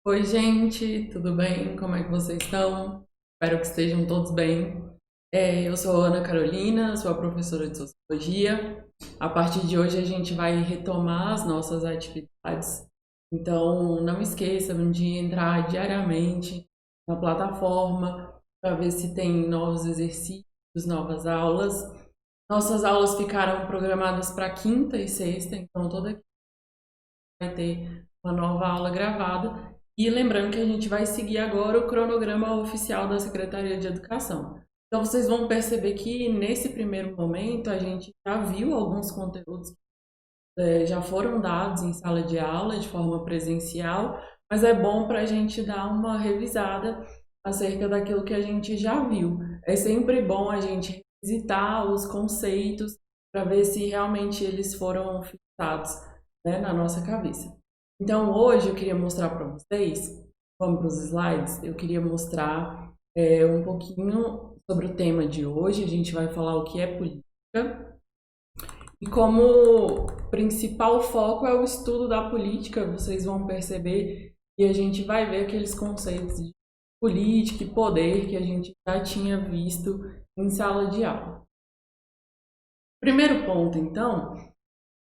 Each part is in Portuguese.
Oi, gente, tudo bem? Como é que vocês estão? Espero que estejam todos bem. Eu sou a Ana Carolina, sou a professora de Sociologia. A partir de hoje a gente vai retomar as nossas atividades. Então, não esqueça de entrar diariamente na plataforma para ver se tem novos exercícios, novas aulas. Nossas aulas ficaram programadas para quinta e sexta, então toda quinta vai ter uma nova aula gravada. E lembrando que a gente vai seguir agora o cronograma oficial da Secretaria de Educação. Então vocês vão perceber que nesse primeiro momento a gente já viu alguns conteúdos que já foram dados em sala de aula de forma presencial, mas é bom para a gente dar uma revisada acerca daquilo que a gente já viu. É sempre bom a gente visitar os conceitos para ver se realmente eles foram fixados, né, na nossa cabeça. Então hoje eu queria mostrar para vocês, vamos para os slides, eu queria mostrar um pouquinho sobre o tema de hoje. A gente vai falar o que é política e como principal foco é o estudo da política. Vocês vão perceber e a gente vai ver aqueles conceitos de política e poder que a gente já tinha visto em sala de aula. Primeiro ponto, então,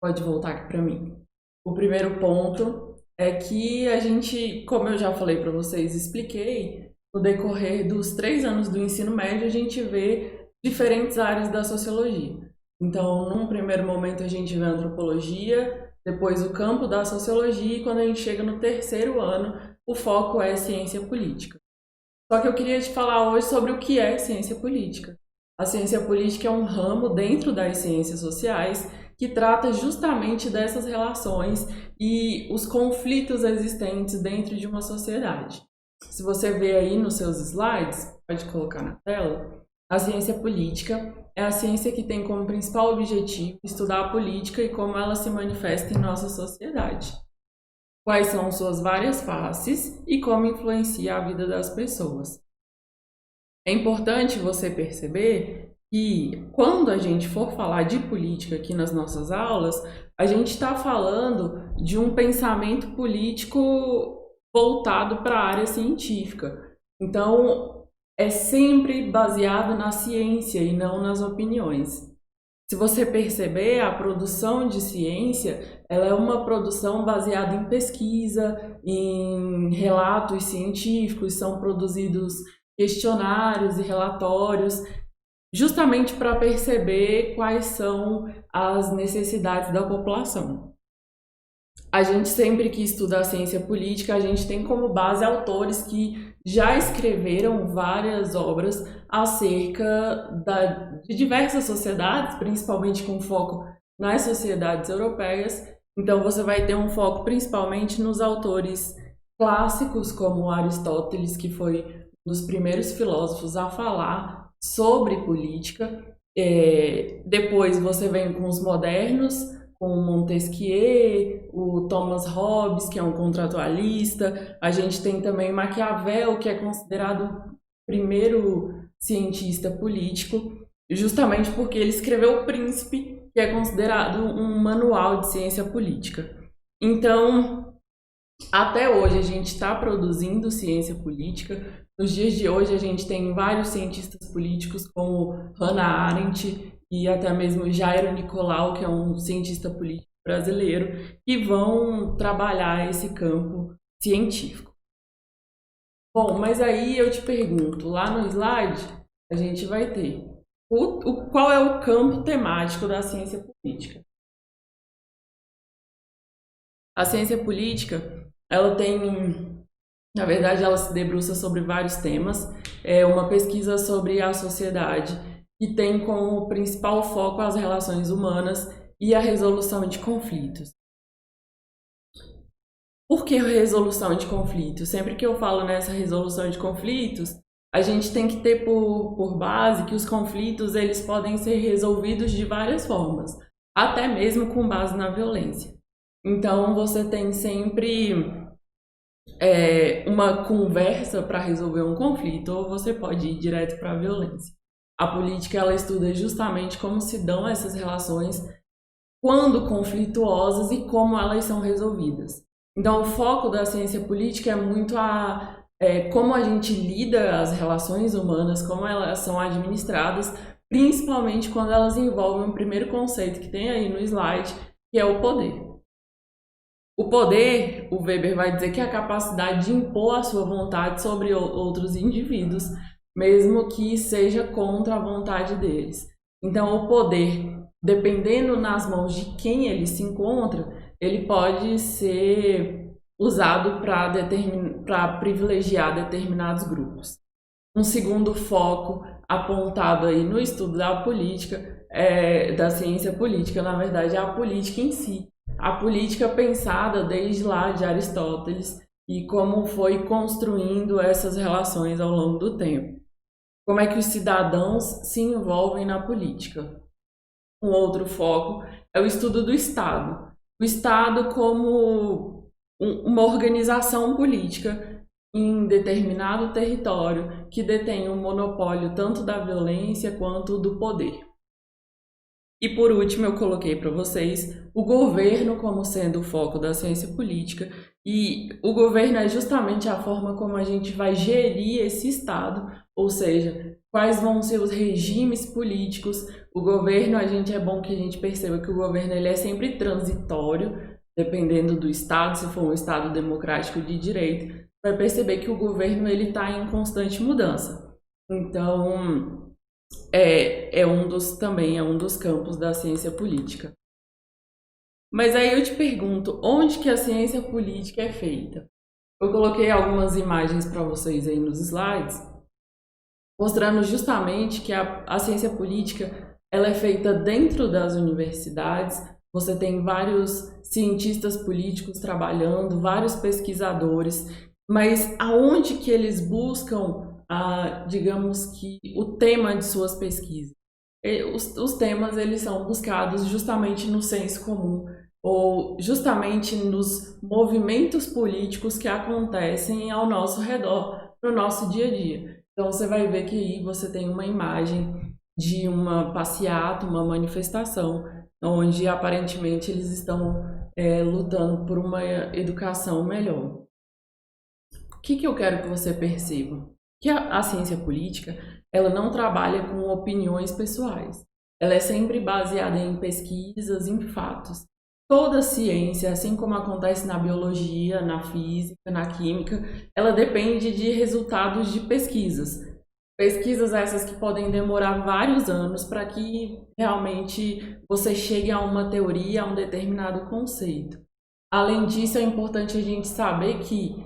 pode voltar aqui para mim. O primeiro ponto é que a gente, como eu já falei para vocês, expliquei, no decorrer dos 3 anos do ensino médio, a gente vê diferentes áreas da sociologia. Então, num primeiro momento, a gente vê a antropologia, depois o campo da sociologia, e quando a gente chega no terceiro ano, o foco é ciência política. Só que eu queria te falar hoje sobre o que é ciência política. A ciência política é um ramo dentro das ciências sociais que trata justamente dessas relações e os conflitos existentes dentro de uma sociedade. Se você vê aí nos seus slides, pode colocar na tela, a ciência política é a ciência que tem como principal objetivo estudar a política e como ela se manifesta em nossa sociedade. Quais são suas várias faces e como influencia a vida das pessoas. É importante você perceber que quando a gente for falar de política aqui nas nossas aulas, a gente está falando de um pensamento político voltado para a área científica. Então, é sempre baseado na ciência e não nas opiniões. Se você perceber, a produção de ciência, ela é uma produção baseada em pesquisa, em relatos científicos, são produzidos questionários e relatórios, justamente para perceber quais são as necessidades da população. A gente sempre que estuda a ciência política, a gente tem como base autores que já escreveram várias obras acerca de diversas sociedades, principalmente com foco nas sociedades europeias. Então você vai ter um foco principalmente nos autores clássicos, como Aristóteles, que foi um dos primeiros filósofos a falar sobre política. Depois você vem com os modernos, com o Montesquieu, o Thomas Hobbes, que é um contratualista. A gente tem também Maquiavel, que é considerado o primeiro cientista político, justamente porque ele escreveu O Príncipe, que é considerado um manual de ciência política. Então, até hoje a gente está produzindo ciência política. Nos dias de hoje a gente tem vários cientistas políticos como Hannah Arendt e até mesmo Jairo Nicolau, que é um cientista político brasileiro, que vão trabalhar esse campo científico. Bom, mas aí eu te pergunto, lá no slide a gente vai ter qual é o campo temático da ciência política. A ciência política, ela tem, na verdade, ela se debruça sobre vários temas. É uma pesquisa sobre a sociedade que tem como principal foco as relações humanas e a resolução de conflitos. Por que resolução de conflitos? Sempre que eu falo nessa resolução de conflitos, a gente tem que ter por base que os conflitos eles podem ser resolvidos de várias formas, até mesmo com base na violência. Então você tem sempre uma conversa para resolver um conflito, ou você pode ir direto para a violência. A política ela estuda justamente como se dão essas relações quando conflituosas e como elas são resolvidas. Então, o foco da ciência política é muito como a gente lida as relações humanas, como elas são administradas, principalmente quando elas envolvem o primeiro conceito que tem aí no slide, que é o poder. O poder, o Weber vai dizer que é a capacidade de impor a sua vontade sobre outros indivíduos, mesmo que seja contra a vontade deles. Então, o poder, dependendo nas mãos de quem ele se encontra, ele pode ser usado para privilegiar determinados grupos. Um segundo foco apontado aí no estudo da política, da ciência política, na verdade, é a política em si. A política pensada desde lá de Aristóteles e como foi construindo essas relações ao longo do tempo. Como é que os cidadãos se envolvem na política. Um outro foco é o estudo do Estado. O Estado como uma organização política em determinado território que detém um monopólio tanto da violência quanto do poder. E por último, eu coloquei para vocês o governo como sendo o foco da ciência política, e o governo é justamente a forma como a gente vai gerir esse Estado, ou seja, quais vão ser os regimes políticos. O governo, é bom que a gente perceba que o governo ele é sempre transitório, dependendo do Estado. Se for um Estado democrático de direito, vai perceber que o governo ele está em constante mudança. Então, também é um dos campos da ciência política. Mas aí eu te pergunto, onde que a ciência política é feita? Eu coloquei algumas imagens para vocês aí nos slides, mostrando justamente que a ciência política ela é feita dentro das universidades. Você tem vários cientistas políticos trabalhando, vários pesquisadores, mas aonde que eles buscam digamos que o tema de suas pesquisas? Os temas eles são buscados justamente no senso comum ou justamente nos movimentos políticos que acontecem ao nosso redor, no nosso dia a dia. Então você vai ver que aí você tem uma imagem de uma passeata, uma manifestação, onde aparentemente eles estão lutando por uma educação melhor. O que eu quero que você perceba? Que a ciência política, ela não trabalha com opiniões pessoais. Ela é sempre baseada em pesquisas, em fatos. Toda ciência, assim como acontece na biologia, na física, na química, ela depende de resultados de pesquisas. Pesquisas essas que podem demorar vários anos para que realmente você chegue a uma teoria, a um determinado conceito. Além disso, é importante a gente saber que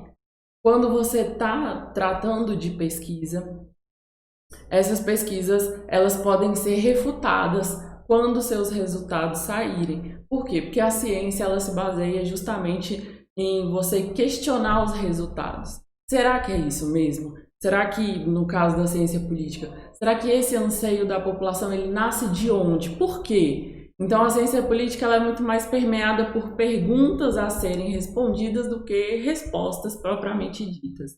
quando você está tratando de pesquisa, essas pesquisas elas podem ser refutadas quando seus resultados saírem. Por quê? Porque a ciência ela se baseia justamente em você questionar os resultados. Será que é isso mesmo? Será que, no caso da ciência política, será que esse anseio da população ele nasce de onde? Por quê? Então a ciência política ela é muito mais permeada por perguntas a serem respondidas do que respostas propriamente ditas.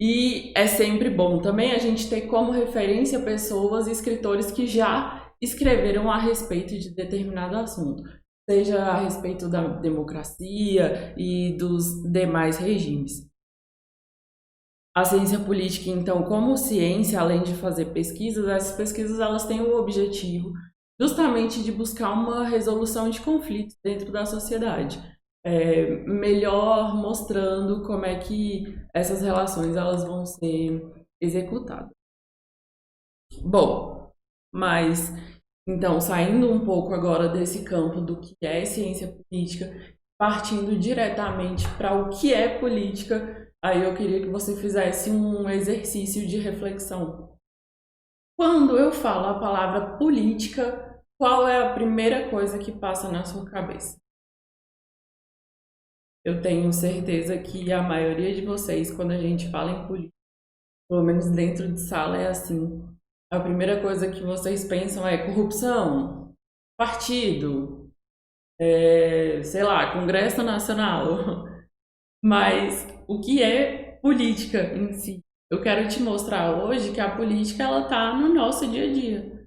E é sempre bom também a gente ter como referência pessoas e escritores que já escreveram a respeito de determinado assunto, seja a respeito da democracia e dos demais regimes. A ciência política, então, como ciência, além de fazer pesquisas, essas pesquisas elas têm o objetivo justamente de buscar uma resolução de conflitos dentro da sociedade, melhor mostrando como é que essas relações elas vão ser executadas. Bom, mas então saindo um pouco agora desse campo do que é ciência política, partindo diretamente para o que é política, aí eu queria que você fizesse um exercício de reflexão. Quando eu falo a palavra política, qual é a primeira coisa que passa na sua cabeça? Eu tenho certeza que a maioria de vocês, quando a gente fala em política, pelo menos dentro de sala é assim. A primeira coisa que vocês pensam é corrupção, partido, sei lá, Congresso Nacional. Mas o que é política em si? Eu quero te mostrar hoje que a política ela está no nosso dia a dia.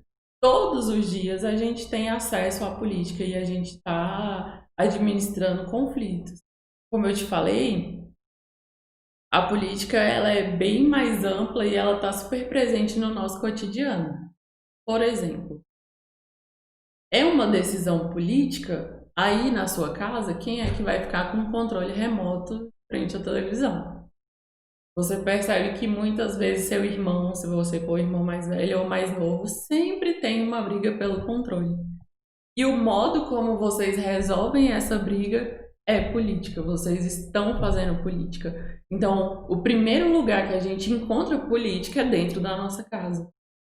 Todos os dias a gente tem acesso à política e a gente está administrando conflitos. Como eu te falei, a política ela é bem mais ampla e ela está super presente no nosso cotidiano. Por exemplo, é uma decisão política, aí na sua casa, quem é que vai ficar com o controle remoto frente à televisão? Você percebe que muitas vezes seu irmão, se você for o irmão mais velho ou mais novo, sempre tem uma briga pelo controle. E o modo como vocês resolvem essa briga é política, vocês estão fazendo política. Então, o primeiro lugar que a gente encontra política é dentro da nossa casa.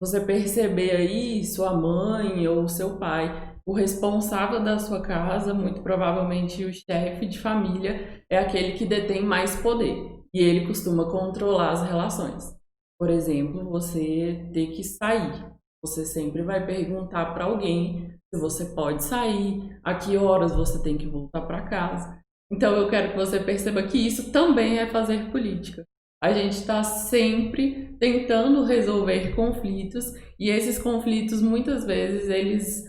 Você perceber aí sua mãe ou seu pai, o responsável da sua casa, muito provavelmente o chefe de família, é aquele que detém mais poder e ele costuma controlar as relações. Por exemplo, você ter que sair. Você sempre vai perguntar para alguém se você pode sair, a que horas você tem que voltar para casa. Então eu quero que você perceba que isso também é fazer política. A gente está sempre tentando resolver conflitos e esses conflitos muitas vezes eles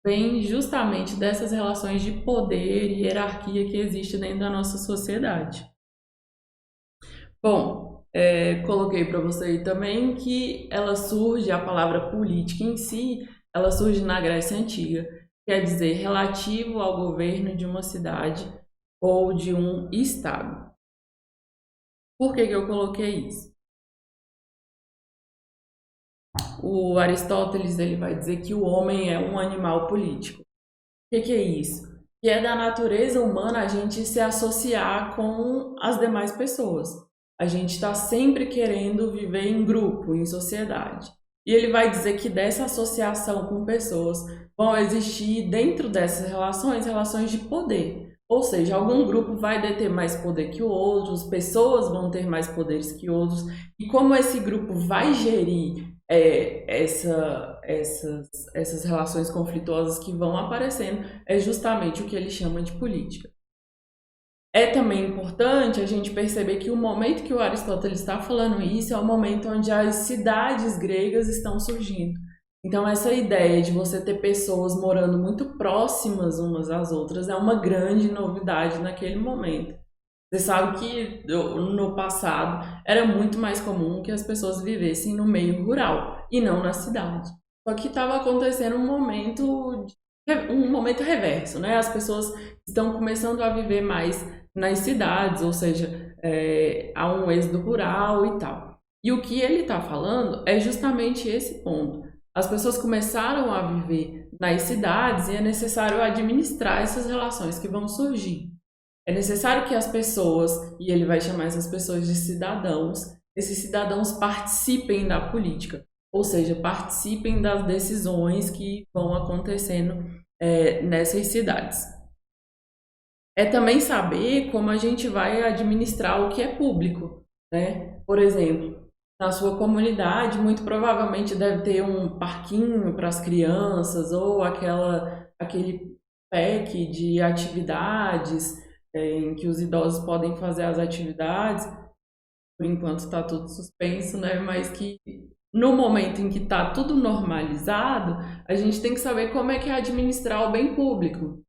vêm justamente dessas relações de poder e hierarquia que existe dentro da nossa sociedade. Bom, coloquei para você aí também que ela surge, a palavra política em si, ela surge na Grécia Antiga, quer dizer relativo ao governo de uma cidade ou de um estado. Por que eu coloquei isso? O Aristóteles ele vai dizer que o homem é um animal político. O que é isso? Que é da natureza humana a gente se associar com as demais pessoas. A gente está sempre querendo viver em grupo, em sociedade. E ele vai dizer que dessa associação com pessoas vão existir dentro dessas relações, relações de poder. Ou seja, algum grupo vai deter mais poder que outros, pessoas vão ter mais poderes que outros. E como esse grupo vai gerir essas relações conflituosas que vão aparecendo, é justamente o que ele chama de política. É também importante a gente perceber que o momento que o Aristóteles está falando isso é o momento onde as cidades gregas estão surgindo. Então, essa ideia de você ter pessoas morando muito próximas umas às outras é uma grande novidade naquele momento. Você sabe que no passado era muito mais comum que as pessoas vivessem no meio rural e não na cidade. Só que estava acontecendo um momento reverso, né? As pessoas estão começando a viver mais nas cidades, ou seja, há um êxodo rural e tal. E o que ele está falando é justamente esse ponto. As pessoas começaram a viver nas cidades e é necessário administrar essas relações que vão surgir. É necessário que as pessoas, e ele vai chamar essas pessoas de cidadãos, esses cidadãos participem da política, ou seja, participem das decisões que vão acontecendo nessas cidades. É também saber como a gente vai administrar o que é público, né? Por exemplo, na sua comunidade, muito provavelmente deve ter um parquinho para as crianças ou aquele pack de atividades em que os idosos podem fazer as atividades. Por enquanto está tudo suspenso, né? Mas que no momento em que está tudo normalizado, a gente tem que saber como é que é administrar o bem público.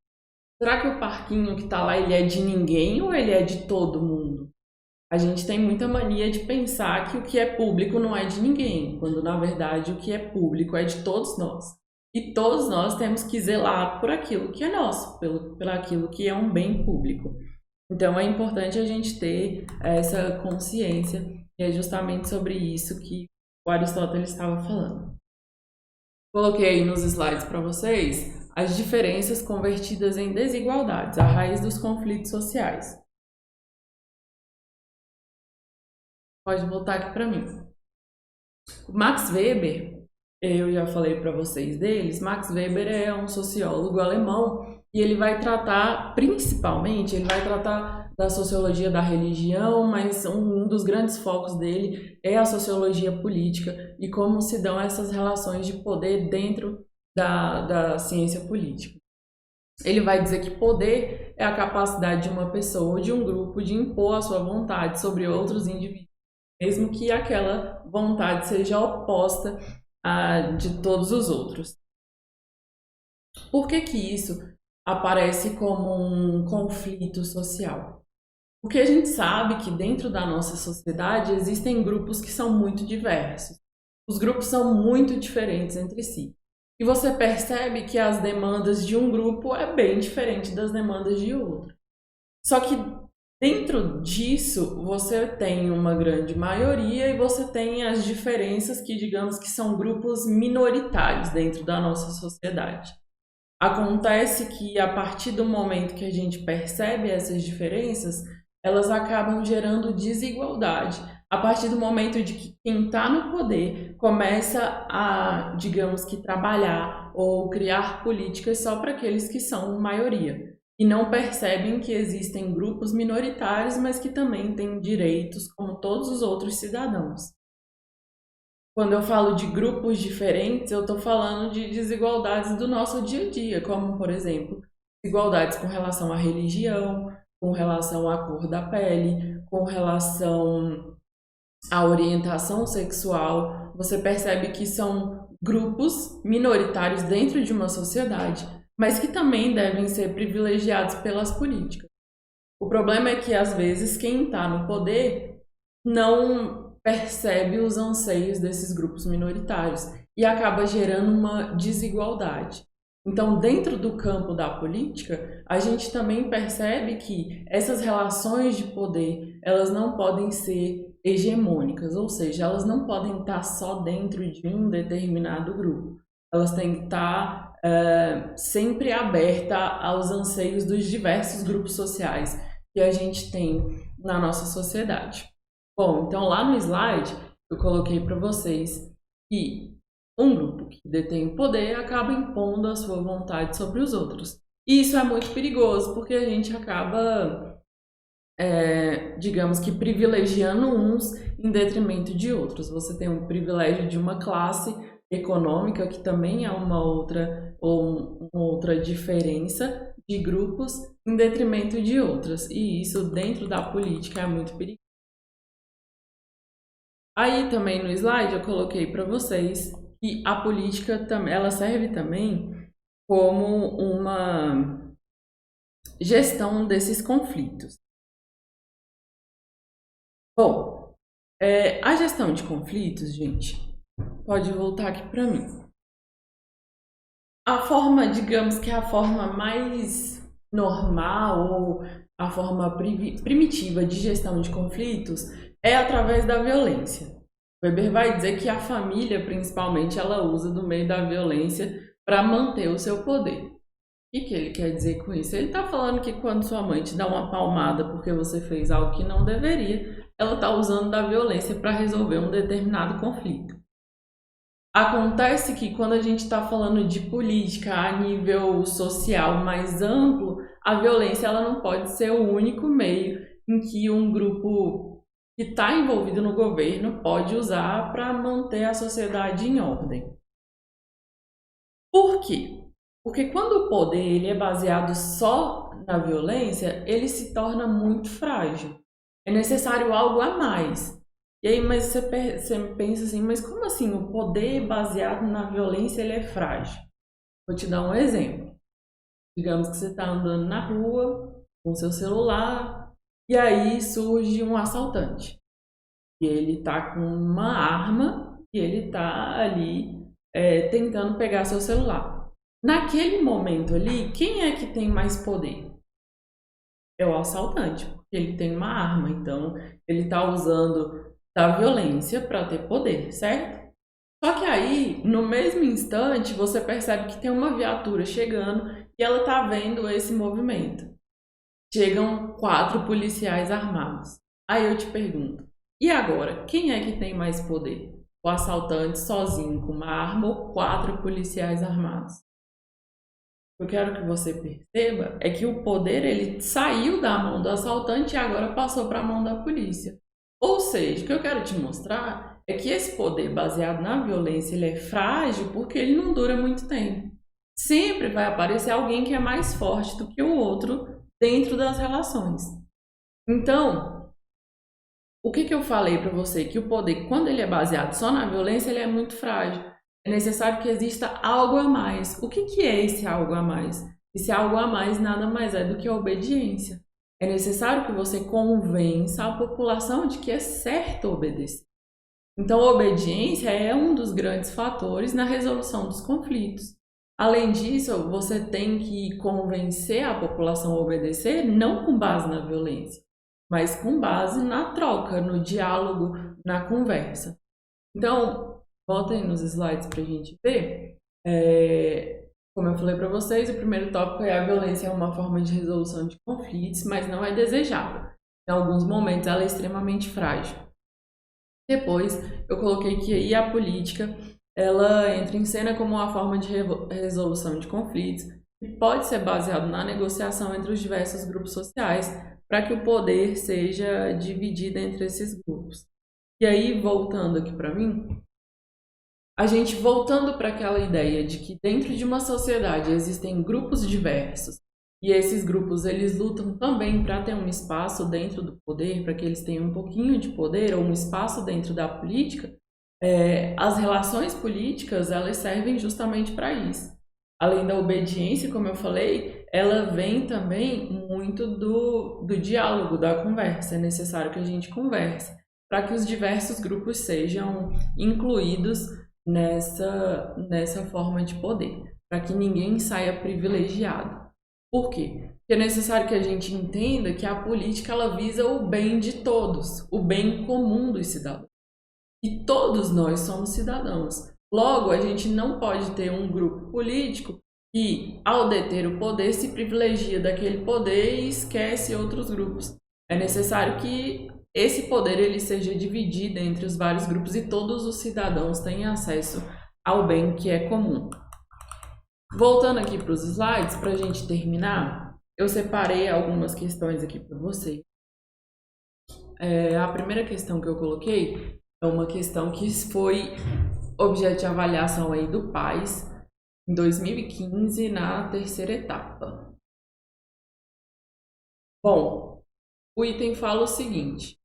Será que o parquinho que está lá ele é de ninguém ou ele é de todo mundo? A gente tem muita mania de pensar que o que é público não é de ninguém, quando na verdade o que é público é de todos nós. E todos nós temos que zelar por aquilo que é nosso, pelo aquilo que é um bem público. Então é importante a gente ter essa consciência, e é justamente sobre isso que o Aristóteles estava falando. Coloquei aí nos slides para vocês as diferenças convertidas em desigualdades, a raiz dos conflitos sociais. Pode voltar aqui para mim. O Max Weber, eu já falei para vocês deles, Max Weber é um sociólogo alemão e ele vai tratar, principalmente, ele vai tratar da sociologia da religião, mas um dos grandes focos dele é a sociologia política e como se dão essas relações de poder dentro da ciência política. Ele vai dizer que poder é a capacidade de uma pessoa ou de um grupo de impor a sua vontade sobre outros indivíduos, mesmo que aquela vontade seja oposta à de todos os outros. Por que isso aparece como um conflito social? Porque a gente sabe que dentro da nossa sociedade existem grupos que são muito diversos. Os grupos são muito diferentes entre si. E você percebe que as demandas de um grupo é bem diferente das demandas de outro. Só que dentro disso, você tem uma grande maioria e você tem as diferenças que, digamos, que são grupos minoritários dentro da nossa sociedade. Acontece que a partir do momento que a gente percebe essas diferenças, elas acabam gerando desigualdade. A partir do momento de que quem está no poder começa a, digamos que, trabalhar ou criar políticas só para aqueles que são maioria. E não percebem que existem grupos minoritários, mas que também têm direitos como todos os outros cidadãos. Quando eu falo de grupos diferentes, eu estou falando de desigualdades do nosso dia a dia, como, por exemplo, desigualdades com relação à religião, com relação à cor da pele, com relação à orientação sexual. Você percebe que são grupos minoritários dentro de uma sociedade, mas que também devem ser privilegiados pelas políticas. O problema é que, às vezes, quem está no poder não percebe os anseios desses grupos minoritários e acaba gerando uma desigualdade. Então, dentro do campo da política, a gente também percebe que essas relações de poder, elas não podem ser hegemônicas, ou seja, elas não podem estar só dentro de um determinado grupo. Elas têm que estar sempre abertas aos anseios dos diversos grupos sociais que a gente tem na nossa sociedade. Bom, então lá no slide eu coloquei para vocês que um grupo que detém o poder acaba impondo a sua vontade sobre os outros. E isso é muito perigoso, porque a gente acaba, digamos que, privilegiando uns em detrimento de outros. Você tem o privilégio de uma classe econômica, que também é uma outra diferença de grupos em detrimento de outras. E isso dentro da política é muito perigoso. Aí também no slide eu coloquei para vocês que a política ela serve também como uma gestão desses conflitos. Bom, a gestão de conflitos, gente, pode voltar aqui para mim. A forma, digamos que é a forma mais normal ou a forma primitiva de gestão de conflitos é através da violência. Weber vai dizer que a família, principalmente, ela usa do meio da violência para manter o seu poder. O que ele quer dizer com isso? Ele está falando que quando sua mãe te dá uma palmada porque você fez algo que não deveria, ela está usando da violência para resolver um determinado conflito. Acontece que quando a gente está falando de política a nível social mais amplo, a violência ela não pode ser o único meio em que um grupo que está envolvido no governo pode usar para manter a sociedade em ordem. Por quê? Porque quando o poder ele é baseado só na violência, ele se torna muito frágil. É necessário algo a mais. E aí, mas você pensa assim, mas como assim o poder baseado na violência ele é frágil? Vou te dar um exemplo. Digamos que você está andando na rua com seu celular e aí surge um assaltante. E ele está com uma arma e ele está ali tentando pegar seu celular. Naquele momento ali, quem é que tem mais poder? É o assaltante, porque ele tem uma arma, então ele está usando da violência para ter poder, certo? Só que aí, no mesmo instante, você percebe que tem uma viatura chegando e ela está vendo esse movimento. Chegam 4 policiais armados. Aí eu te pergunto, e agora, quem é que tem mais poder? O assaltante sozinho com uma arma ou 4 policiais armados? Eu quero que você perceba é que o poder ele saiu da mão do assaltante e agora passou para a mão da polícia. Ou seja, o que eu quero te mostrar é que esse poder baseado na violência ele é frágil porque ele não dura muito tempo. Sempre vai aparecer alguém que é mais forte do que o outro dentro das relações. Então, o que eu falei para você? Que o poder, quando ele é baseado só na violência, ele é muito frágil. É necessário que exista algo a mais. O que é esse algo a mais? Esse algo a mais nada mais é do que a obediência. é necessário que você convença a população de que é certo obedecer. Então, a obediência é um dos grandes fatores na resolução dos conflitos. Além disso, você tem que convencer a população a obedecer não com base na violência, mas com base na troca, no diálogo, na conversa. Então, voltem nos slides para a gente ver. Como eu falei para vocês, o primeiro tópico é a violência é uma forma de resolução de conflitos, mas não é desejável. Em alguns momentos ela é extremamente frágil. Depois, eu coloquei que aí a política ela entra em cena como uma forma de resolução de conflitos e pode ser baseado na negociação entre os diversos grupos sociais para que o poder seja dividido entre esses grupos. E aí, voltando aqui para mim, a gente voltando para aquela ideia de que dentro de uma sociedade existem grupos diversos e esses grupos eles lutam também para ter um espaço dentro do poder, para que eles tenham um pouquinho de poder ou um espaço dentro da política, as relações políticas elas servem justamente para isso. Além da obediência, como eu falei, ela vem também muito do diálogo, da conversa. É necessário que a gente converse para que os diversos grupos sejam incluídos nessa forma de poder, para que ninguém saia privilegiado. Por quê? Porque é necessário que a gente entenda que a política ela visa o bem de todos, o bem comum dos cidadãos. E todos nós somos cidadãos. Logo, a gente não pode ter um grupo político que, ao deter o poder, se privilegia daquele poder e esquece outros grupos. É necessário que esse poder ele seja dividido entre os vários grupos e todos os cidadãos tenham acesso ao bem que é comum. Voltando aqui para os slides, para a gente terminar, eu separei algumas questões aqui para vocês. A primeira questão que eu coloquei é uma questão que foi objeto de avaliação aí do PAS em 2015 na terceira etapa. Bom, o item fala o seguinte: